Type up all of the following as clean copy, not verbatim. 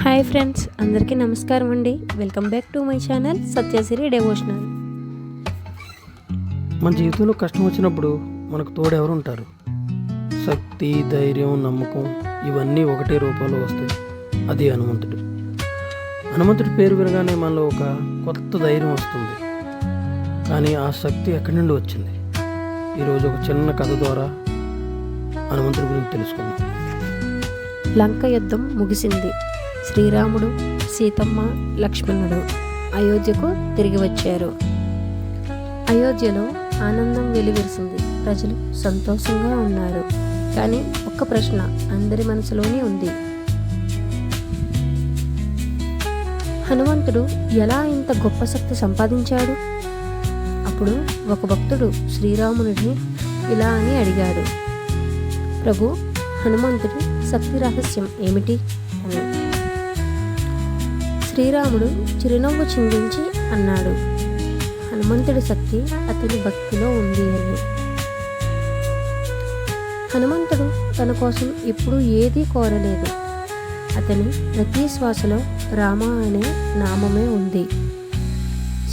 Hi friends, అందరికీ నమస్కారం అండి. Welcome back to my channel Satyasri devotional. మన జీవితంలో కష్టం వచ్చినప్పుడు మనకు తోడు ఎవరు ఉంటారు? శక్తి, ధైర్యం, నమ్మకం ఇవన్నీ ఒకటే రూపంలో వస్తాయి. అది హనుమంతుడు. హనుమంతుడి పేరు వినగానే మనలో ఒక కొత్త ధైర్యం వస్తుంది. కానీ ఆ శక్తి ఎక్కడి నుండి వచ్చింది? ఈరోజు ఒక చిన్న కథ ద్వారా హనుమంతుడి గురించి తెలుసుకుందాం. లంక యుద్ధం ముగిసింది. శ్రీరాముడు, సీతమ్మ, లక్ష్మణుడు అయోధ్యకు తిరిగి వచ్చారు. అయోధ్యలో ఆనందం వెలువరిసింది. ప్రజలు సంతోషంగా ఉన్నారు. కానీ ఒక్క ప్రశ్న అందరి మనసులోనే ఉంది. హనుమంతుడు ఎలా ఇంత గొప్ప శక్తి సంపాదించాడు? అప్పుడు ఒక భక్తుడు శ్రీరామునిని ఇలా అని అడిగాడు, ప్రభు, హనుమంతుడి శక్తి రహస్యం ఏమిటి అని. శ్రీరాముడు చిరునవ్వు చిందించి అన్నాడు, హనుమంతుడి శక్తి అతని భక్తిలో ఉంది అని. హనుమంతుడు తన కోసం ఇప్పుడు ఏదీ కోరలేదు. అతని ప్రతి శ్వాసలో రామ అనే నామమే ఉంది.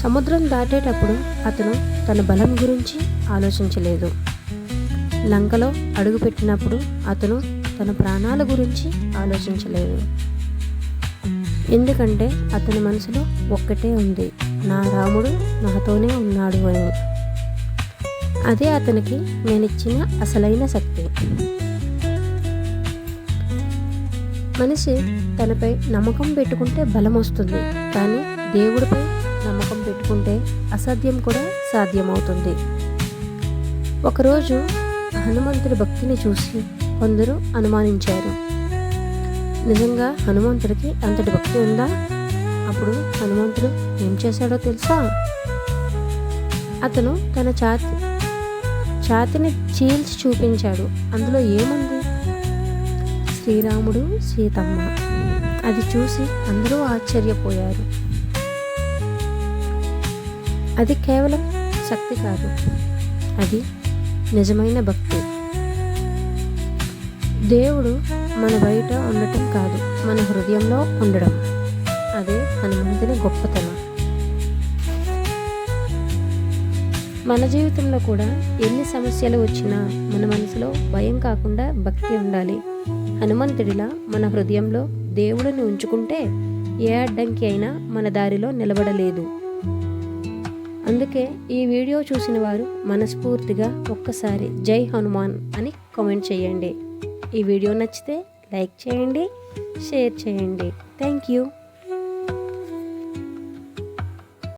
సముద్రం దాటేటప్పుడు అతను తన బలం గురించి ఆలోచించలేదు. లంకలో అడుగుపెట్టినప్పుడు అతను తన ప్రాణాల గురించి ఆలోచించలేదు. ఎందుకంటే అతని మనసులో ఒక్కటే ఉంది, నా రాముడు నాతోనే ఉన్నాడు అని. అదే అతనికి నేనిచ్చిన అసలైన శక్తి. మనిషి తనపై నమ్మకం పెట్టుకుంటే బలం వస్తుంది, కానీ దేవుడిపై నమ్మకం పెట్టుకుంటే అసాధ్యం కూడా సాధ్యమవుతుంది. ఒకరోజు హనుమంతుడి భక్తిని చూసి కొందరు అనుమానించారు, నిజంగా హనుమంతుడికి అంతటి భక్తి ఉందా? అప్పుడు హనుమంతుడు ఏం చేశాడో తెలుసా? అతను తన ఛాతిని చీల్చి చూపించాడు. అందులో ఏముంది? శ్రీరాముడు, సీతమ్మ. అది చూసి అందరూ ఆశ్చర్యపోయారు. అది కేవలం శక్తి కాదు, అది నిజమైన భక్తి. దేవుడు మన బయట ఉండటం కాదు, మన హృదయంలో ఉండడం. అదే హనుమంతుని గొప్పతనం. మన జీవితంలో కూడా ఎన్ని సమస్యలు వచ్చినా మన మనసులో భయం కాకుండా భక్తి ఉండాలి. హనుమంతుడిలా మన హృదయంలో దేవుడిని ఉంచుకుంటే ఏ అడ్డంకి అయినా మన దారిలో నిలబడలేదు. అందుకే ఈ వీడియో చూసిన వారు మనస్ఫూర్తిగా ఒక్కసారి జై హనుమాన్ అని కామెంట్ చేయండి. ఈ వీడియో నచ్చితే లైక్ చేయండి, షేర్ చేయండి. Thank you.